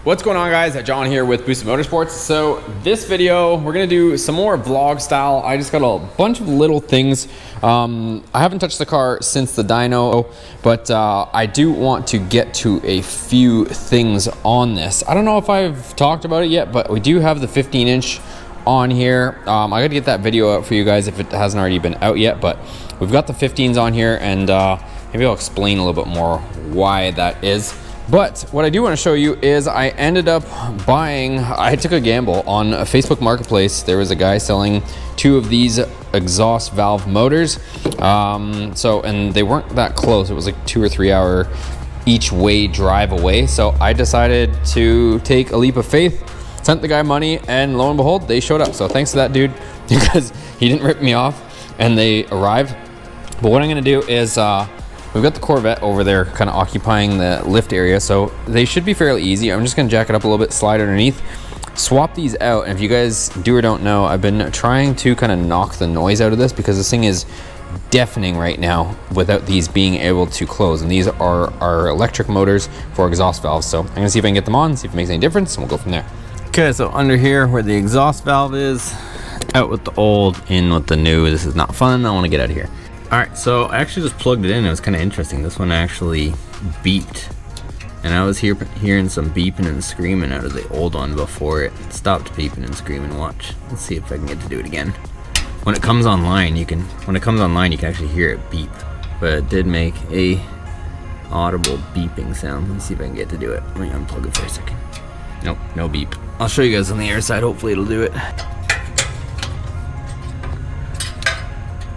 What's going on, guys? John here with Boosted Motorsports. So this video, we're gonna do some more vlog style. I just got a bunch of little things. I haven't touched the car since the dyno, but I do want to get to a few things on this. I don't know if I've talked about it yet, but we do have the 15-inch on here. I gotta get that video out for you guys if it hasn't already been out yet, but we've got the 15s on here, and maybe I'll explain a little bit more why that is. But what I do want to show you is I ended up buying, I took a gamble on a Facebook Marketplace. There was a guy selling two of these exhaust valve motors. And they weren't that close. It was like 2 or 3 hour each way drive away. So I decided to take a leap of faith, sent the guy money, and lo and behold, they showed up. So thanks to that dude, because he didn't rip me off and they arrived. But what I'm going to do is, we've got the Corvette over there kind of occupying the lift area, so they should be fairly easy. I'm just going to jack it up a little bit, slide underneath, swap these out. And if you guys do or don't know, I've been trying to kind of knock the noise out of this because this thing is deafening right now without these being able to close. And these are our electric motors for exhaust valves. So I'm going to see if I can get them on, see if it makes any difference, and we'll go from there. Okay, so under here where the exhaust valve is, out with the old, in with the new. This is not fun. I want to get out of here. All right, so I actually just plugged it in. It was kind of interesting. This one actually beeped, and I was hearing some beeping and screaming out of the old one before it stopped beeping and screaming. Watch. Let's see if I can get to do it again. When it comes online, you can actually hear it beep, but it did make a audible beeping sound. Let me see if I can get to do it. Let me unplug it for a second. Nope, no beep. I'll show you guys on the air side. Hopefully it'll do it.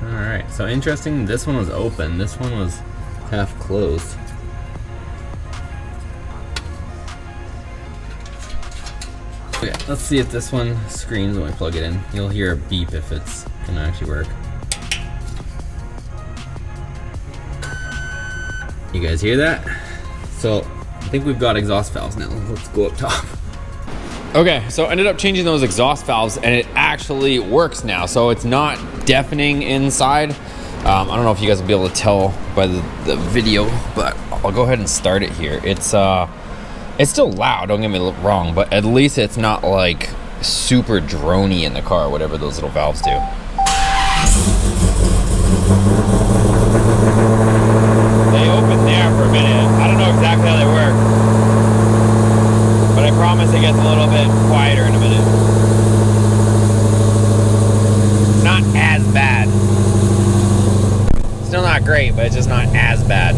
Alright, so interesting, this one was open, this one was half closed. Okay, let's see if this one screams when we plug it in. You'll hear a beep if it's gonna actually work. You guys hear that? So, I think we've got exhaust valves now. Let's go up top. Okay, so I ended up changing those exhaust valves and it actually works now. So it's not deafening inside. I don't know if you guys will be able to tell by the video, but I'll go ahead and start it here. It's still loud, don't get me wrong, but at least it's not like super droney in the car, whatever those little valves do. They open there for a minute. I don't know exactly how they work, but I promise it gets a little bit quieter in a minute. Not as bad. Still not great, but it's just not as bad.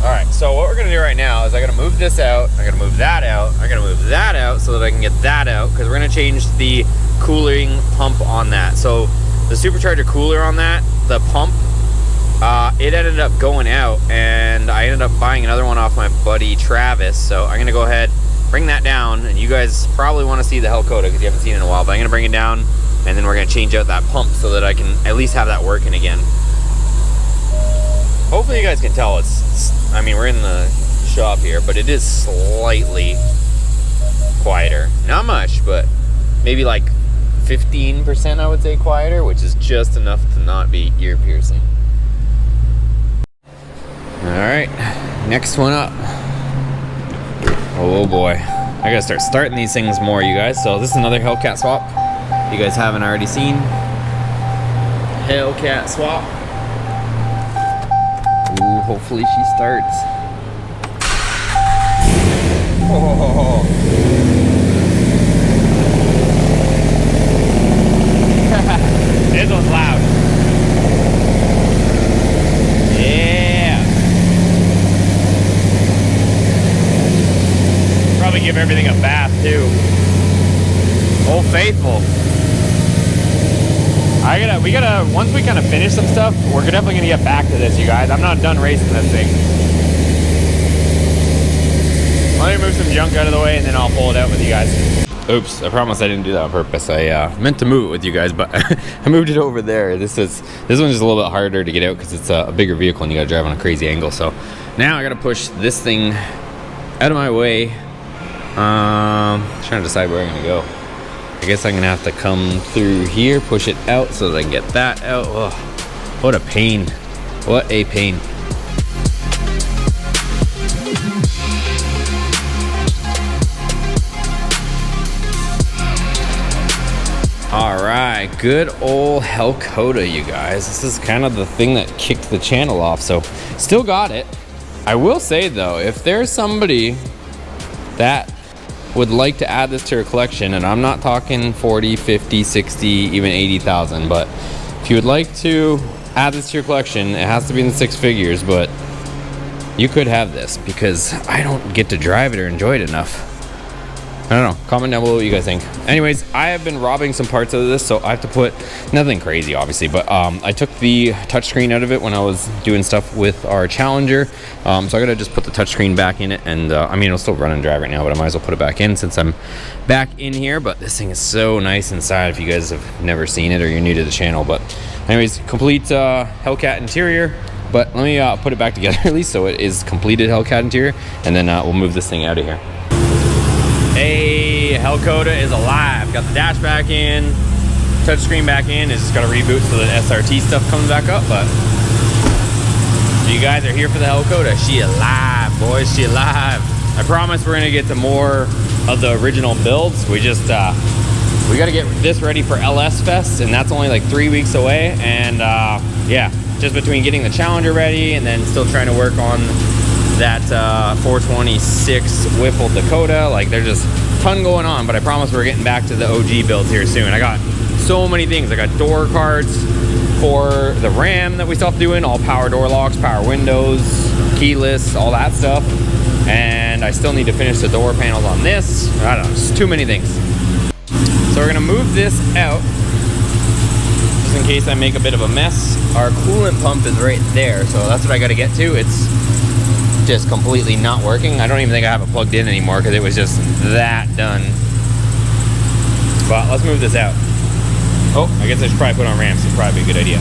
Alright, so what we're gonna do right now is I'm gonna move this out, I'm gonna move that out, I'm gonna move that out so that I can get that out, because we're gonna change the cooling pump on that. So the Supercharger cooler on that, the pump, it ended up going out, and I ended up buying another one off my buddy Travis. So I'm gonna go ahead, bring that down, and you guys probably want to see the Hellkota because you haven't seen it in a while, but I'm gonna bring it down and then we're gonna change out that pump so that I can at least have that working again. Hopefully you guys can tell I mean, we're in the shop here, but it is slightly quieter. Not much, but maybe like 15% I would say quieter, which is just enough to not be ear piercing. Alright, next one up. Oh boy. I gotta start starting these things more, you guys. So this is another Hellcat swap. You guys haven't already seen. Hellcat swap. Ooh, hopefully she starts. Oh. This one's loud. Probably give everything a bath too. Old Faithful. We gotta, once we kind of finish some stuff, we're definitely gonna get back to this, you guys. I'm not done racing this thing. Let me move some junk out of the way and then I'll pull it out with you guys. Oops, I promise I didn't do that on purpose. I meant to move it with you guys, but I moved it over there. This one's just a little bit harder to get out because it's a bigger vehicle and you gotta drive on a crazy angle. So now I gotta push this thing out of my way. Trying to decide where I'm gonna go. I guess I'm gonna have to come through here, push it out so that I can get that out. Ugh, what a pain. What a pain. All right, good old Hellkota, you guys. This is kind of the thing that kicked the channel off, so still got it. I will say though, if there's somebody that would like to add this to your collection, and I'm not talking 40, 50, 60, even 80,000, but if you would like to add this to your collection, it has to be in the 6 figures, but you could have this because I don't get to drive it or enjoy it enough. I don't know, comment down below what you guys think. Anyways, I have been robbing some parts of this, so I have to put, nothing crazy obviously, but I took the touchscreen out of it when I was doing stuff with our Challenger. So I gotta just put the touchscreen back in it, and I mean, it'll still run and drive right now, but I might as well put it back in since I'm back in here. But this thing is so nice inside if you guys have never seen it or you're new to the channel. But anyways, complete Hellcat interior. But let me put it back together at least so it is completed Hellcat interior, and then we'll move this thing out of here. Hey, Hellkota is alive. Got the dash back in, touchscreen back in. It's just got to reboot so the SRT stuff comes back up. But so you guys are here for the Hellkota. She alive, boys. She alive. I promise we're gonna get to more of the original builds. We just we got to get this ready for LS Fest, and that's only like 3 weeks away. And yeah, just between getting the Challenger ready and then still trying to work on that 426 Whipple Dakota, like there's just a ton going on. But I promise we're getting back to the OG builds here soon. I got so many things. I got door cards for the Ram that we still have to do in, all power door locks, power windows, keyless, all that stuff. And I still need to finish the door panels on this. I don't know, just too many things. So we're gonna move this out just in case I make a bit of a mess. Our coolant pump is right there, so that's what I gotta get to. It's just completely not working. I don't even think I have it plugged in anymore because it was just that done. But let's move this out. Oh, I guess I should probably put on ramps. It's probably a good idea.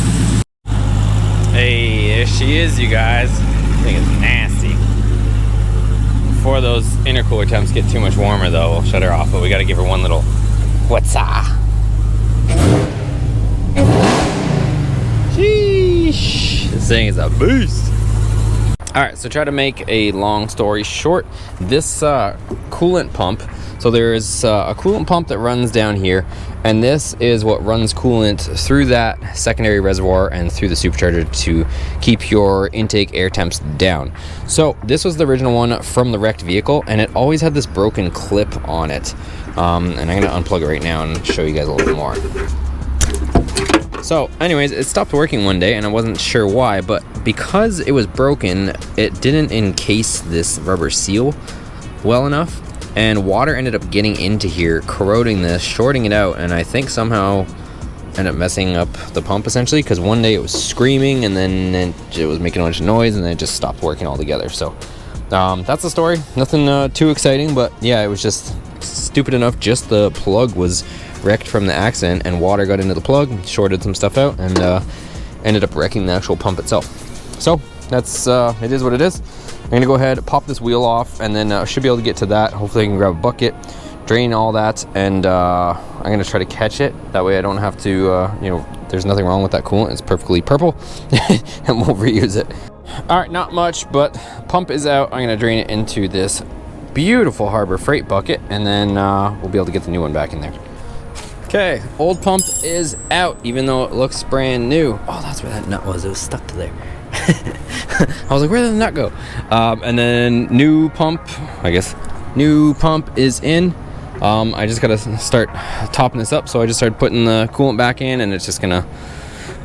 Hey, there she is, you guys. This thing is nasty. Before those intercooler temps get too much warmer though, we'll shut her off, but we gotta give her one little what's-a. Sheesh, this thing is a beast. All right, so try to make a long story short, this coolant pump, so there is a coolant pump that runs down here, and this is what runs coolant through that secondary reservoir and through the supercharger to keep your intake air temps down. So this was the original one from the wrecked vehicle, and it always had this broken clip on it. And I'm gonna unplug it right now and show you guys a little bit more. So anyways, it stopped working one day and I wasn't sure why, but because it was broken, it didn't encase this rubber seal well enough, and water ended up getting into here, corroding this, shorting it out, and I think somehow ended up messing up the pump essentially, because one day it was screaming and then it was making a bunch of noise and then it just stopped working altogether. So that's the story. Nothing too exciting, but yeah, it was just stupid enough. Just the plug was wrecked from the accident and water got into the plug, shorted some stuff out, and ended up wrecking the actual pump itself. So that's it is what it is. I'm gonna go ahead, pop this wheel off, and then I should be able to get to that. Hopefully I can grab a bucket, drain all that, and I'm gonna try to catch it. That way I don't have to, you know, there's nothing wrong with that coolant. It's perfectly purple, and we'll reuse it. All right, not much, but pump is out. I'm gonna drain it into this beautiful Harbor Freight bucket, and then we'll be able to get the new one back in there. Okay, old pump is out, even though it looks brand new. Oh, that's where that nut was. It was stuck to there. I was like, where did the nut go? And then new pump, I guess, new pump is in. I just gotta start topping this up. So I just started putting the coolant back in, and it's just gonna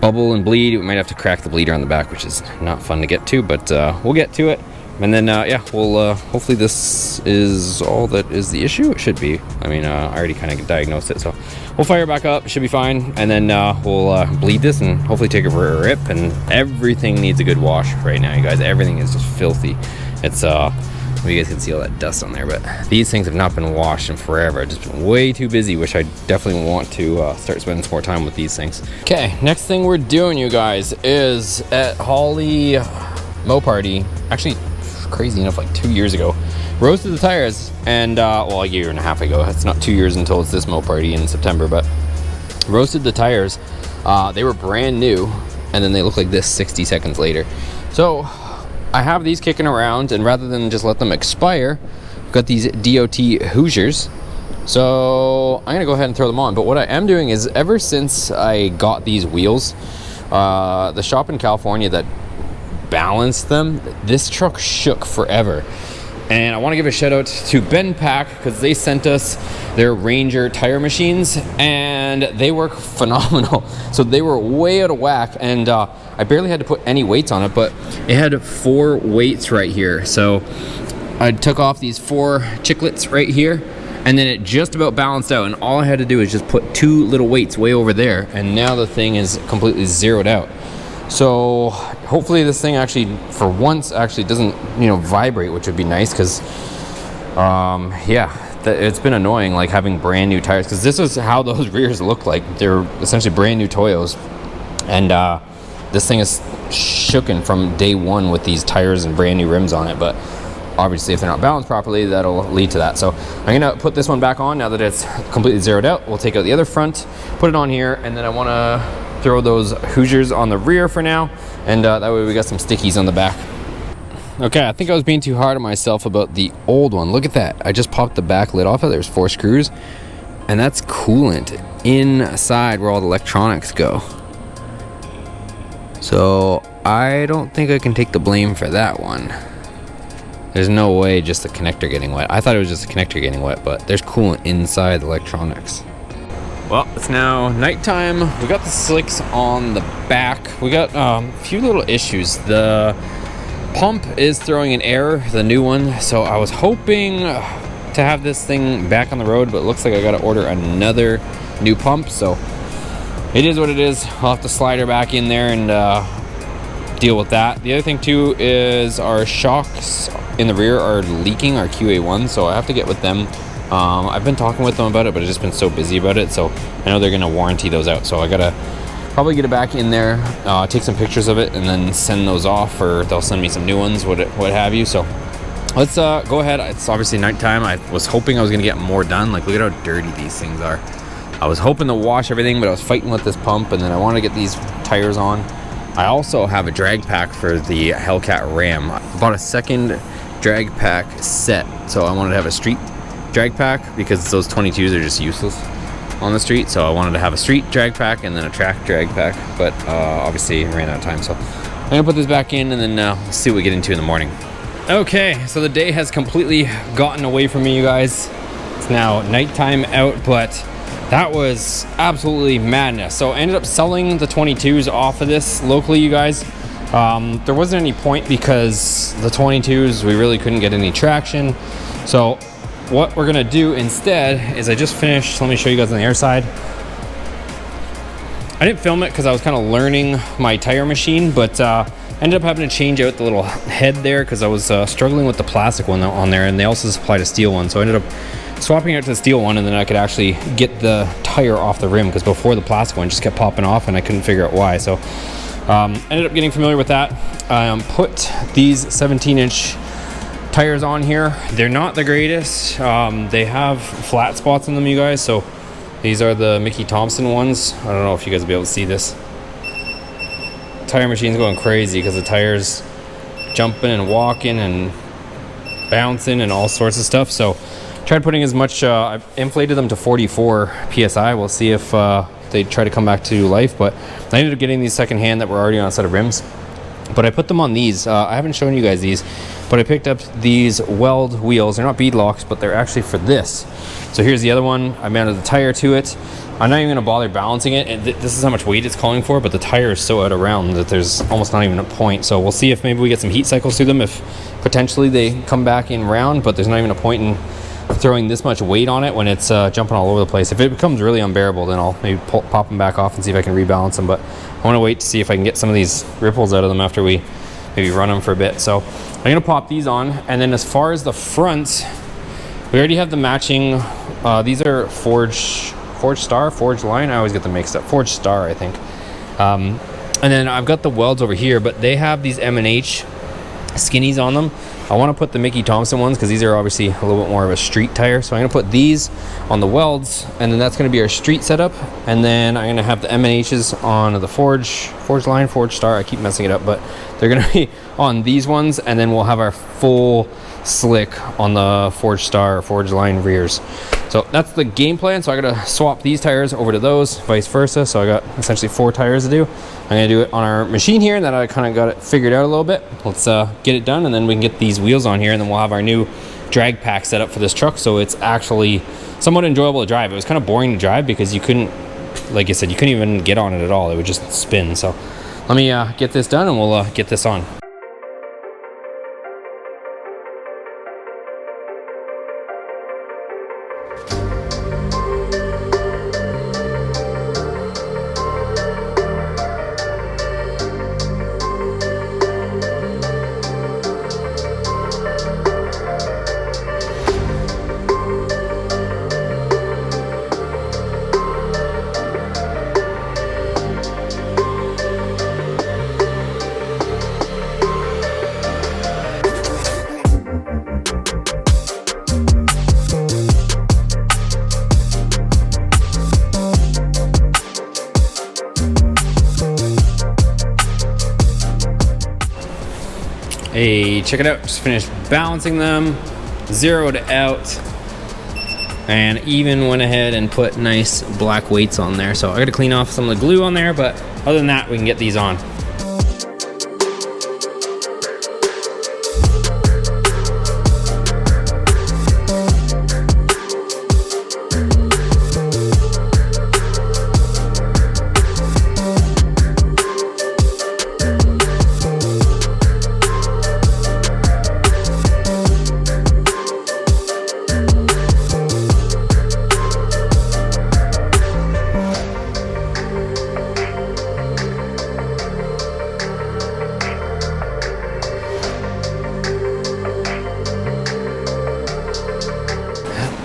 bubble and bleed. We might have to crack the bleeder on the back, which is not fun to get to, but we'll get to it. And then yeah, we'll hopefully this is all that is the issue. It should be. I mean, I already kind of diagnosed it, so we'll fire it back up. It should be fine, and then we'll bleed this and hopefully take it for a rip. And everything needs a good wash right now, you guys. Everything is just filthy. It's you guys can see all that dust on there, but these things have not been washed in forever. I've just been way too busy. Wish I definitely want to start spending some more time with these things. Okay, next thing we're doing, you guys, is at Holly Mo Party. Actually, crazy enough, like 2 years ago, roasted the tires, and well, a year and a half ago. It's not 2 years until it's this Mo Party in September, but roasted the tires. They were brand new, and then they look like this 60 seconds later. So I have these kicking around, and rather than just let them expire, I've got these DOT Hoosiers. So I'm gonna go ahead and throw them on. But what I am doing is, ever since I got these wheels, the shop in California that balanced them, this truck shook forever. And I want to give a shout out to Ben Pack, because they sent us their Ranger tire machines and they work phenomenal. So they were way out of whack, and I barely had to put any weights on it, but it had 4 weights right here. So I took off these 4 chiclets right here, and then it just about balanced out, and all I had to do is just put 2 little weights way over there, and now the thing is completely zeroed out. So hopefully this thing actually, for once, actually doesn't, you know, vibrate, which would be nice, because yeah, it's been annoying, like having brand new tires, because this is how those rears look like. They're essentially brand new Toyos, and this thing is shooken from day one with these tires and brand new rims on it. But obviously if they're not balanced properly, that'll lead to that. So I'm gonna put this one back on now that it's completely zeroed out. We'll take out the other front, put it on here, and then I want to throw those Hoosiers on the rear for now, and that way we got some stickies on the back. Okay, I think I was being too hard on myself about the old one. Look at that. I just popped the back lid off it. There's 4 screws, and that's coolant inside where all the electronics go. So I don't think I can take the blame for that one. There's no way just the connector getting wet. I thought it was just the connector getting wet, but there's coolant inside the electronics. Well, it's now nighttime. We got the slicks on the back. We got a few little issues. The pump is throwing an error, the new one. So I was hoping to have this thing back on the road, but it looks like I got to order another new pump. So it is what it is. I'll have to slide her back in there and deal with that. The other thing too is our shocks in the rear are leaking, our QA1. So I have to get with them. I've been talking with them about it, but I've just been so busy about it. So I know they're gonna warranty those out. So I gotta probably get it back in there, take some pictures of it, and then send those off, or they'll send me some new ones, what have you. So let's go ahead. It's obviously nighttime. I was hoping I was gonna get more done. Like, look at how dirty these things are. I was hoping to wash everything, but I was fighting with this pump, and then I wanted to get these tires on. I also have a drag pack for the Hellcat Ram. I bought a second drag pack set, so I wanted to have a street drag pack, because those 22s are just useless on the street. So I wanted to have a street drag pack and then a track drag pack, but obviously ran out of time. So I'm gonna put this back in, and then see what we get into in the morning. Okay, so the day has completely gotten away from me, you guys. It's now nighttime out, but that was absolutely madness. So I ended up selling the 22s off of this locally, you guys. There wasn't any point, because the 22s, we really couldn't get any traction. So what we're gonna do instead is, I just finished, let me show you guys on the air side. I didn't film it because I was kind of learning my tire machine, but ended up having to change out the little head there, because I was struggling with the plastic one on there, and they also supplied a steel one. So I ended up swapping out to the steel one, and then I could actually get the tire off the rim, because before the plastic one just kept popping off and I couldn't figure out why. So ended up getting familiar with that. Put these 17-inch tires on here. They're not the greatest. They have flat spots in them, you guys. So these are the Mickey Thompson ones. I don't know if you guys will be able to see this. Tire machine's going crazy because the tires jumping and walking and bouncing and all sorts of stuff. So tried putting as much, I've inflated them to 44 PSI. We'll see if they try to come back to life, but I ended up getting these secondhand that were already on a set of rims. But I put them on these. I haven't shown you guys these, but I picked up these weld wheels. They're not bead locks, but they're actually for this. So here's the other one. I mounted the tire to it. I'm not even gonna bother balancing it. And this is how much weight it's calling for, but the tire is so out of round that there's almost not even a point. So we'll see if maybe we get some heat cycles through them, if potentially they come back in round, but there's not even a point in throwing this much weight on it when it's jumping all over the place. If it becomes really unbearable, then I'll maybe pop them back off and see if I can rebalance them. But I want to wait to see if I can get some of these ripples out of them after we maybe run them for a bit. So I'm gonna pop these on, and then as far as the front, we already have the matching. These are Forged Line. I always get them mixed up. Forged Star, I think. And then I've got the welds over here, but they have these M&H skinnies on them. I want to put the Mickey Thompson ones because these are obviously a little bit more of a street tire. So I'm going to put these on the welds, and then that's going to be our street setup. And then I'm going to have the M&H's on the Forged Line, Forged Star. I keep messing it up, but they're going to be on these ones. And then we'll have our full slick on the Forged Star or Forged Line rears. So that's the game plan. So I gotta swap these tires over to those, vice versa. So I got essentially 4 tires to do. I'm gonna do it on our machine here, and then I kind of got it figured out a little bit. Let's get it done, and then we can get these wheels on here, and then we'll have our new drag pack set up for this truck, so it's actually somewhat enjoyable to drive. It was kind of boring to drive because you couldn't, like I said, you couldn't even get on it at all. It would just spin. So let me get this done, and we'll get this on. Hey, check it out, just finished balancing them, zeroed out, and even went ahead and put nice black weights on there. So I gotta clean off some of the glue on there, but other than that, we can get these on.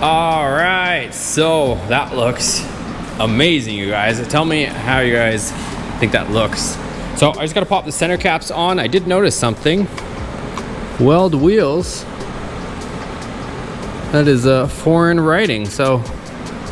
All right, so that looks amazing, you guys. Tell me how you guys think that looks. So I just gotta pop the center caps on. I did notice something. Weld wheels. That is foreign writing. So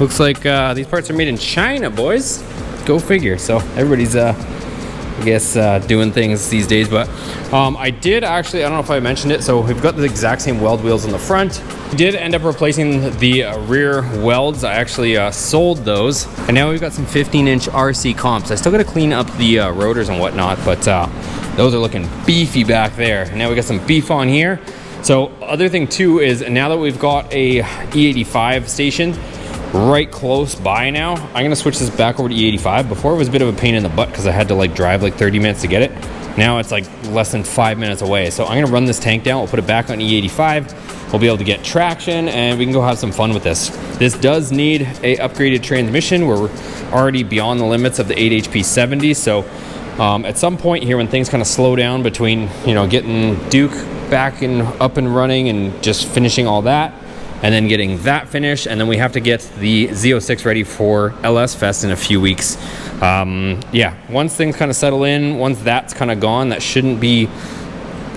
looks like these parts are made in China, boys. Go figure. So everybody's I guess doing things these days. But I did actually, I don't know if I mentioned it, so we've got the exact same weld wheels on the front. We did end up replacing the rear welds. I actually sold those, and now we've got some 15-inch RC comps. I still got to clean up the rotors and whatnot, but those are looking beefy back there. And now we got some beef on here. So other thing too is, now that we've got a E85 station right close by now, I'm gonna switch this back over to E85. Before it was a bit of a pain in the butt because I had to like drive like 30 minutes to get it. Now it's like less than 5 minutes away. So I'm gonna run this tank down, we'll put it back on E85. We'll be able to get traction, and we can go have some fun with this. This does need a upgraded transmission. We're already beyond the limits of the 8 HP 70. So at some point here, when things kind of slow down between, you know, getting Duke back and up and running and just finishing all that, and then getting that finished, and then we have to get the Z06 ready for LS Fest in a few weeks. Yeah, once things kind of settle in, once that's kind of gone, that shouldn't be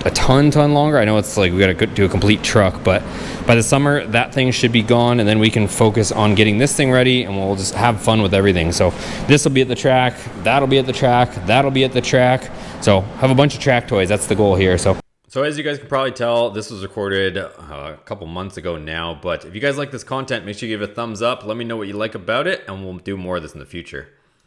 a ton longer. I know it's like we got to do a complete truck, but by the summer that thing should be gone, and then we can focus on getting this thing ready, and we'll just have fun with everything. So this will be at the track, that'll be at the track, that'll be at the track. So have a bunch of track toys. That's the goal here. So as you guys can probably tell, this was recorded a couple months ago now, but if you guys like this content, make sure you give it a thumbs up. Let me know what you like about it, and we'll do more of this in the future.